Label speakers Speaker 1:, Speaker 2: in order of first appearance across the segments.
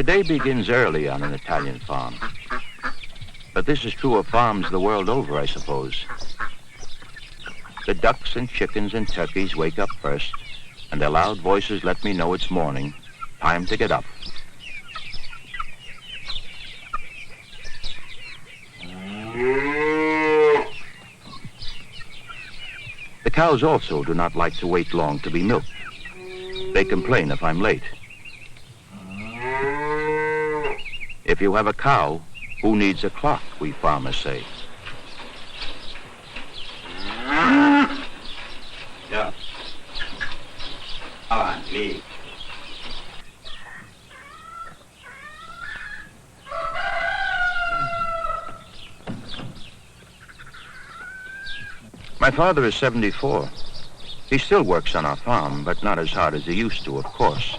Speaker 1: day begins early on an Italian farm. But this is true of farms the world over, I suppose. The ducks and chickens and turkeys wake up first, and their loud voices let me know it's morning, time to get up. The cows also do not like to wait long to be milked. They complain if I'm late. If you have a cow, who needs a clock, we farmers say.
Speaker 2: Yeah. Avanti.
Speaker 1: My father is 74. He still works on our farm, but not as hard as he used to, of course.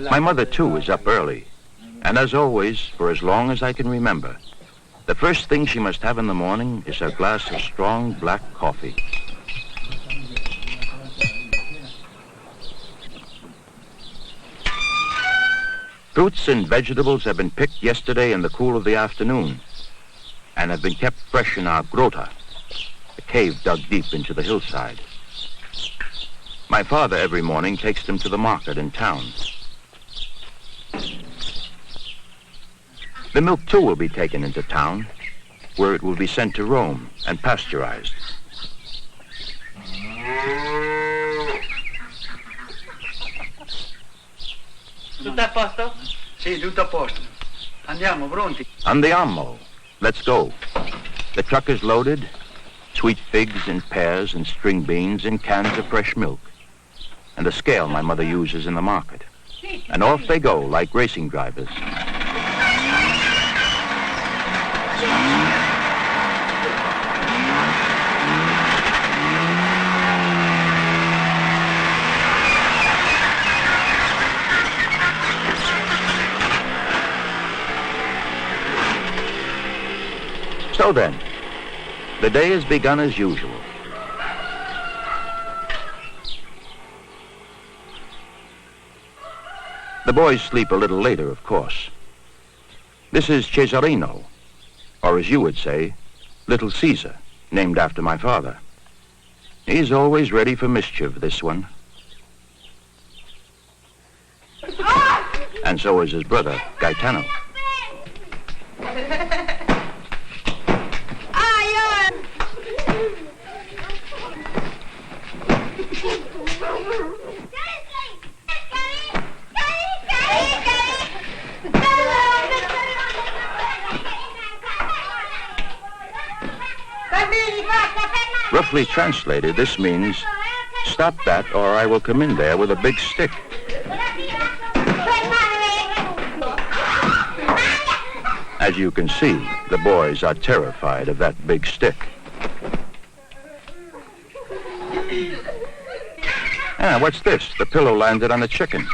Speaker 1: My mother, too, is up early. And as always, for as long as I can remember, the first thing she must have in the morning is a glass of strong black coffee. Fruits and vegetables have been picked yesterday in the cool of the afternoon and have been kept fresh in our grota, a cave dug deep into the hillside. My father every morning takes them to the market in town. The milk, too, will be taken into town, where it will be sent to Rome and pasteurized.
Speaker 3: Tutto a posto? Sì, tutto a posto. Andiamo, pronti?
Speaker 1: Andiamo. Let's go. The truck is loaded. Sweet figs and pears and string beans and cans of fresh milk. And a scale my mother uses in the market. And off they go like racing drivers. So then, the day has begun as usual. The boys sleep a little later, of course. This is Cesarino, or as you would say, Little Caesar, named after my father. He's always ready for mischief, this one. And so is his brother, Gaetano. Roughly translated, this means, stop that or I will come in there with a big stick. As you can see, the boys are terrified of that big stick. Ah, what's this? The pillow landed on a chicken.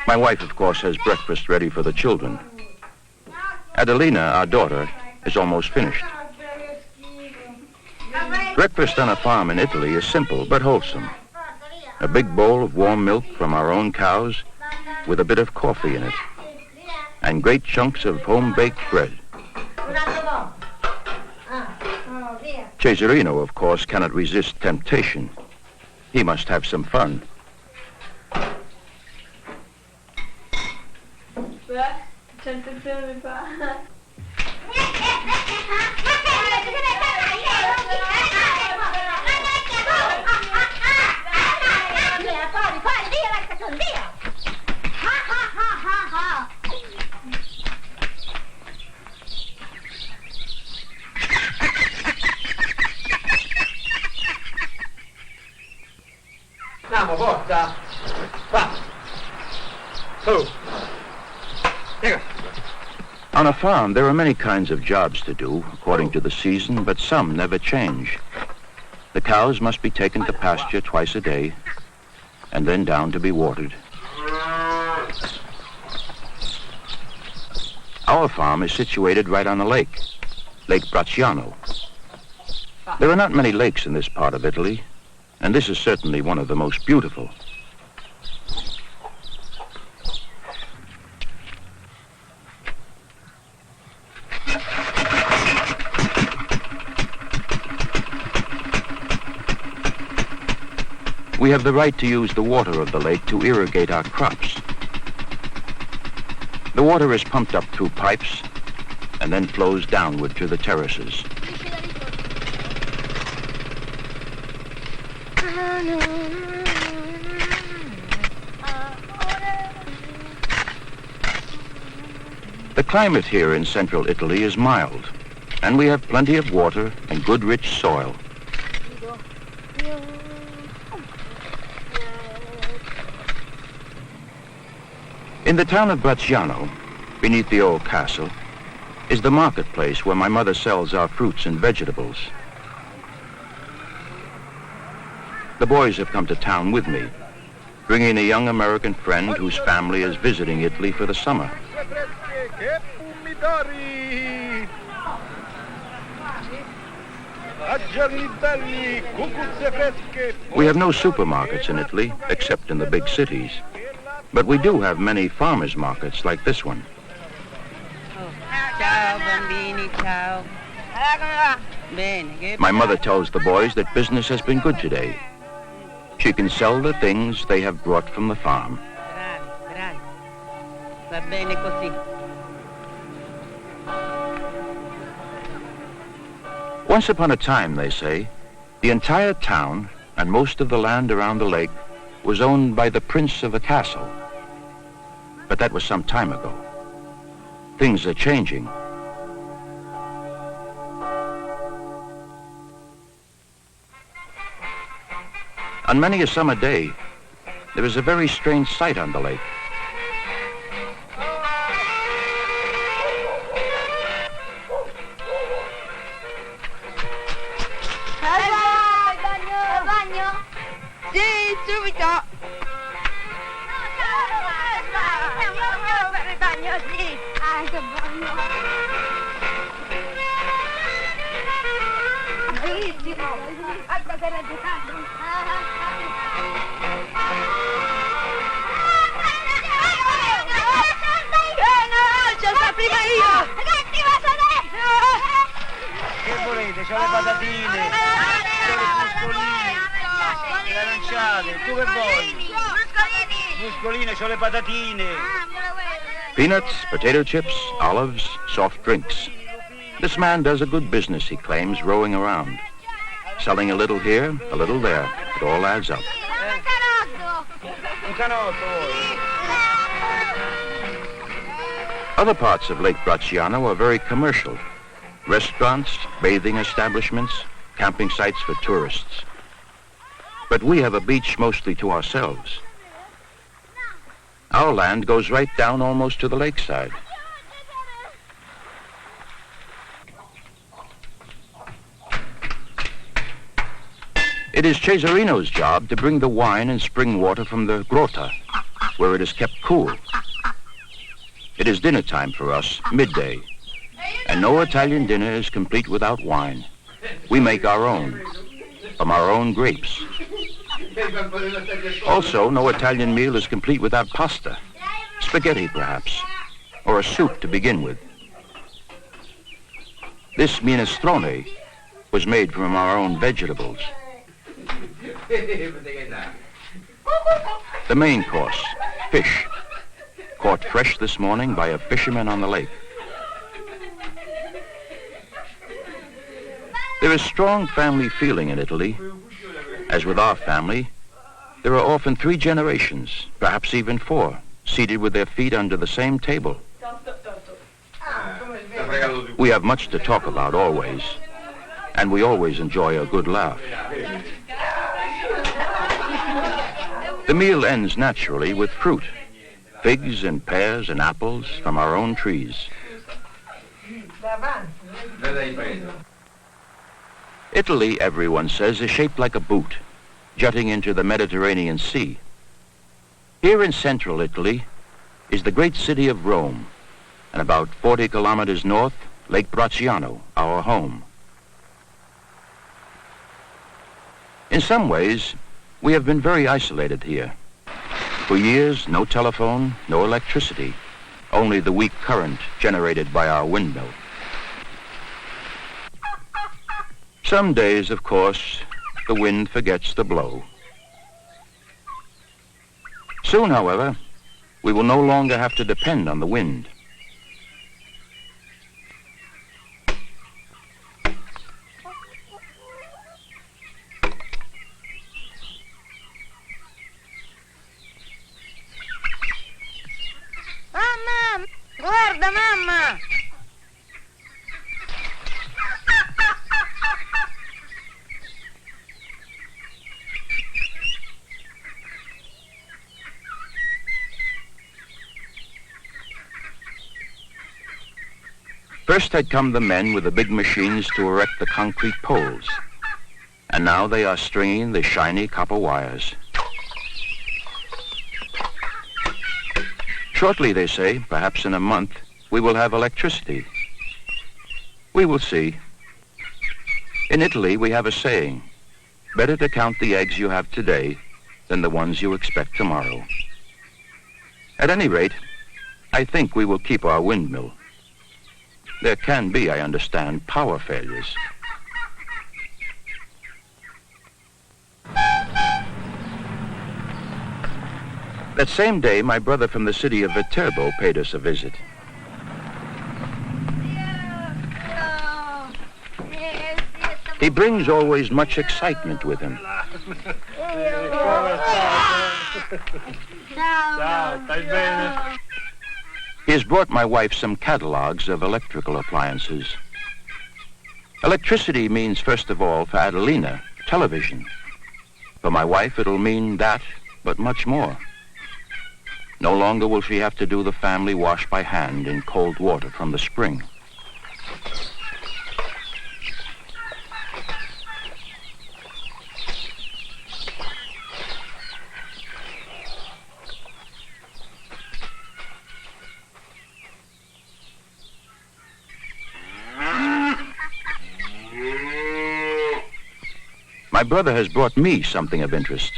Speaker 1: My wife, of course, has breakfast ready for the children. Adelina, our daughter, is almost finished. Breakfast on a farm in Italy is simple but wholesome. A big bowl of warm milk from our own cows with a bit of coffee in it, and great chunks of home-baked bread. Cesarino, of course, cannot resist temptation. He must have some fun.
Speaker 3: Andiamo, forza! Va! Su! Here.
Speaker 1: On a farm, there are many kinds of jobs to do, according to the season, but some never change. The cows must be taken to pasture twice a day, and then down to be watered. Our farm is situated right on a lake, Lake Bracciano. There are not many lakes in this part of Italy, and this is certainly one of the most beautiful. We have the right to use the water of the lake to irrigate our crops. The water is pumped up through pipes and then flows downward to the terraces. The climate here in central Italy is mild, and we have plenty of water and good rich soil. In the town of Bracciano, beneath the old castle, is the marketplace where my mother sells our fruits and vegetables. The boys have come to town with me, bringing a young American friend whose family is visiting Italy for the summer. We have no supermarkets in Italy, except in the big cities. But we do have many farmers' markets like this one. My mother tells the boys that business has been good today. She can sell the things they have brought from the farm. Once upon a time, they say, the entire town and most of the land around the lake was owned by the prince of a castle. But that was some time ago. Things are changing. On many a summer day, there is a very strange sight on the lake.
Speaker 2: Sì, subito. Sì. Ah, che bagno. Bellissimo. Ecco che la giocando. No, c'ho sta prima io. Ragazzi, vado adesso.
Speaker 3: Che volete? C'ho le patatine, c'ho le muscoline, le aranciate, tu che vuoi? Muscoline, c'ho le patatine.
Speaker 1: Peanuts, potato chips, olives, soft drinks. This man does a good business, he claims, rowing around. Selling a little here, a little there. It all adds up.
Speaker 3: Un canotto.
Speaker 1: Other parts of Lake Bracciano are very commercial. Restaurants, bathing establishments, camping sites for tourists. But we have a beach mostly to ourselves. Our land goes right down almost to the lakeside. It is Cesarino's job to bring the wine and spring water from the grotta, where it is kept cool. It is dinner time for us, midday, and no Italian dinner is complete without wine. We make our own, from our own grapes. Also, no Italian meal is complete without pasta, spaghetti perhaps, or a soup to begin with. This minestrone was made from our own vegetables. The main course, fish, caught fresh this morning by a fisherman on the lake. There is strong family feeling in Italy. As with our family, there are often 3 generations, perhaps even 4, seated with their feet under the same table. We have much to talk about always, and we always enjoy a good laugh. The meal ends naturally with fruit, figs and pears and apples from our own trees. Italy, everyone says, is shaped like a boot, jutting into the Mediterranean Sea. Here in central Italy is the great city of Rome, and about 40 kilometers north, Lake Bracciano, our home. In some ways, we have been very isolated here. For years, no telephone, no electricity, only the weak current generated by our windmill. Some days, of course, the wind forgets to blow. Soon, however, we will no longer have to depend on the wind.
Speaker 2: Mamma! Guarda, mamma!
Speaker 1: First had come the men with the big machines to erect the concrete poles, and now they are stringing the shiny copper wires. Shortly, they say, perhaps in a month, we will have electricity. We will see. In Italy, we have a saying, better to count the eggs you have today than the ones you expect tomorrow. At any rate, I think we will keep our windmill. There can be, I understand, power failures. That same day, my brother from the city of Viterbo paid us a visit. He brings always much excitement with him. He has brought my wife some catalogs of electrical appliances. Electricity means, first of all, for Adelina, television. For my wife, it'll mean that, but much more. No longer will she have to do the family wash by hand in cold water from the spring. My brother has brought me something of interest.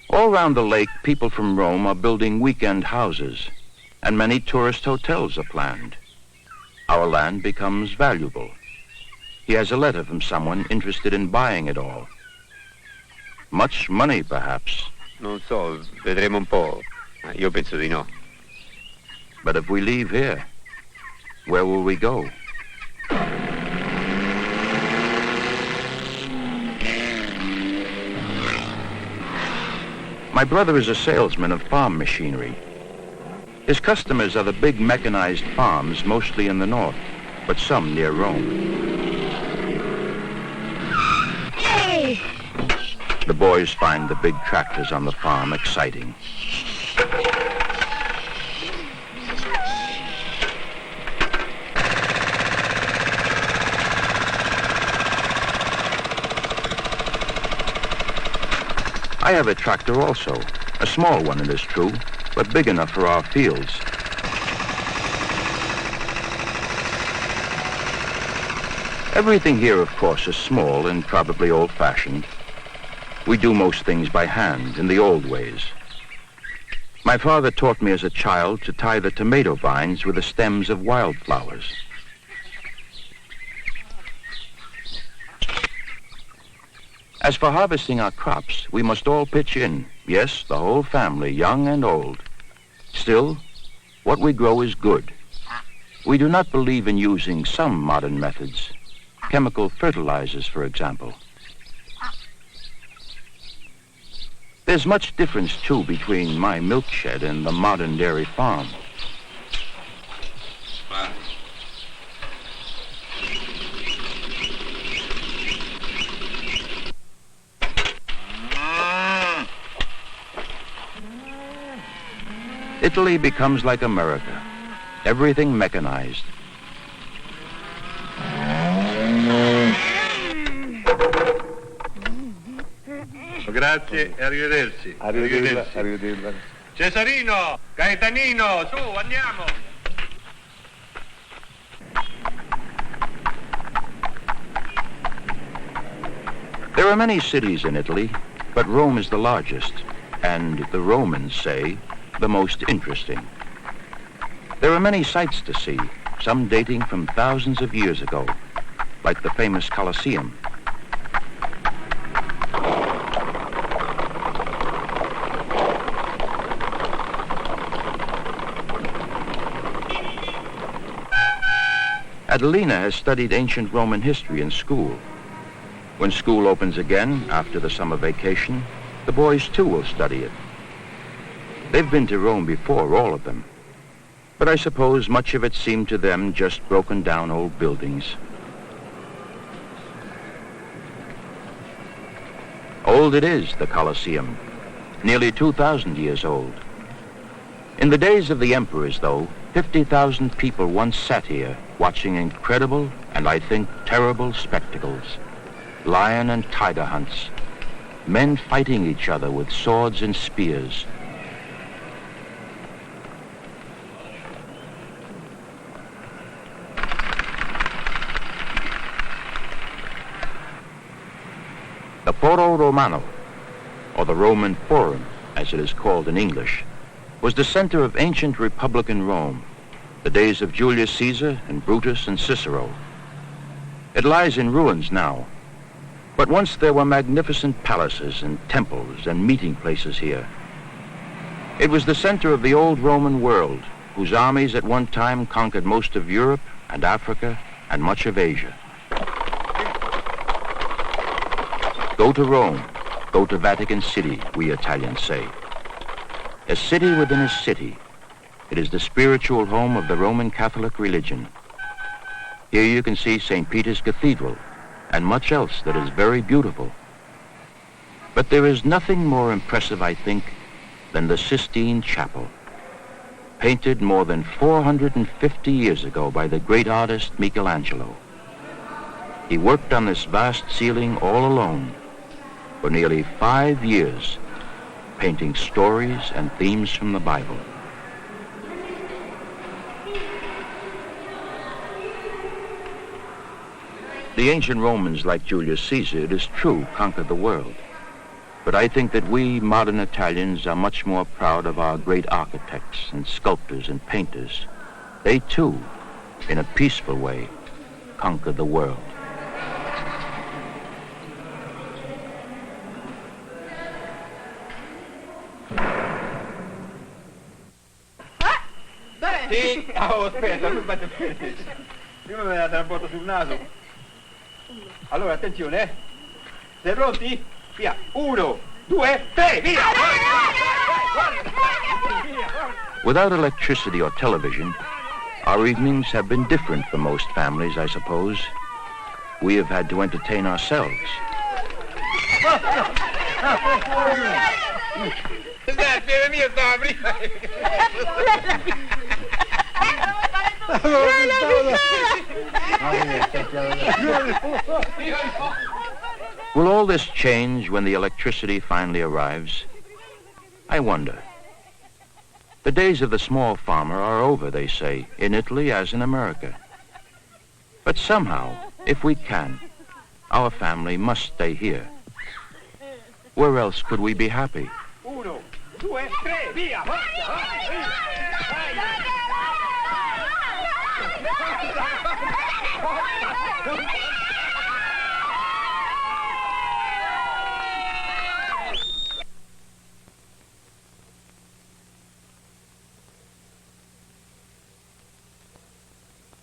Speaker 1: All around the lake, people from Rome are building weekend houses, and many tourist hotels are planned. Our land becomes valuable. He has a letter from someone interested in buying it all. Much money, perhaps.
Speaker 4: Non so, vedremo un po'. Io penso di no.
Speaker 1: But if we leave here, where will we go? My brother is a salesman of farm machinery. His customers are the big mechanized farms, mostly in the north, but some near Rome.
Speaker 2: Hey!
Speaker 1: The boys find the big tractors on the farm exciting. I have a tractor also, a small one it is true, but big enough for our fields. Everything here, of course, is small and probably old-fashioned. We do most things by hand, in the old ways. My father taught me as a child to tie the tomato vines with the stems of wildflowers. As for harvesting our crops, we must all pitch in. Yes, the whole family, young and old. Still, what we grow is good. We do not believe in using some modern methods. Chemical fertilizers, for example. There's much difference, too, between my milk shed and the modern dairy farm. Italy becomes like America, everything mechanized.
Speaker 5: Grazie e arrivederci.
Speaker 4: Arrivederci.
Speaker 5: Cesarino, Gaetanino, su, andiamo.
Speaker 1: There are many cities in Italy, but Rome is the largest, and the Romans say the most interesting. There are many sights to see, some dating from thousands of years ago, like the famous Colosseum. Adelina has studied ancient Roman history in school. When school opens again after the summer vacation, the boys too will study it. They've been to Rome before, all of them. But I suppose much of it seemed to them just broken down old buildings. Old it is, the Colosseum, nearly 2,000 years old. In the days of the emperors, though, 50,000 people once sat here watching incredible and, I think, terrible spectacles. Lion and tiger hunts, men fighting each other with swords and spears. The Foro Romano, or the Roman Forum, as it is called in English, was the center of ancient republican Rome, the days of Julius Caesar and Brutus and Cicero. It lies in ruins now, but once there were magnificent palaces and temples and meeting places here. It was the center of the old Roman world, whose armies at one time conquered most of Europe and Africa and much of Asia. Go to Rome, go to Vatican City, we Italians say. A city within a city. It is the spiritual home of the Roman Catholic religion. Here you can see St. Peter's Cathedral and much else that is very beautiful. But there is nothing more impressive, I think, than the Sistine Chapel, painted more than 450 years ago by the great artist Michelangelo. He worked on this vast ceiling all alone for nearly 5 years, painting stories and themes from the Bible. The ancient Romans, like Julius Caesar, it is true, conquered the world. But I think that we modern Italians are much more proud of our great architects and sculptors and painters. They too, in a peaceful way, conquered the world.
Speaker 3: Sì, oh, aspetta, lui batte bene. Prima mi ha dato una botta sul naso. Allora, attenzione, eh. Siete pronti? Via. 1, 2, 3, via!
Speaker 1: Without electricity or television, our evenings have been different for most families, I suppose. We have had to entertain ourselves. Will all this change when the electricity finally arrives? I wonder. The days of the small farmer are over, they say, in Italy as in America. But somehow, if we can, our family must stay here. Where else could we be happy?
Speaker 3: 1, 2, 3, via! Vai!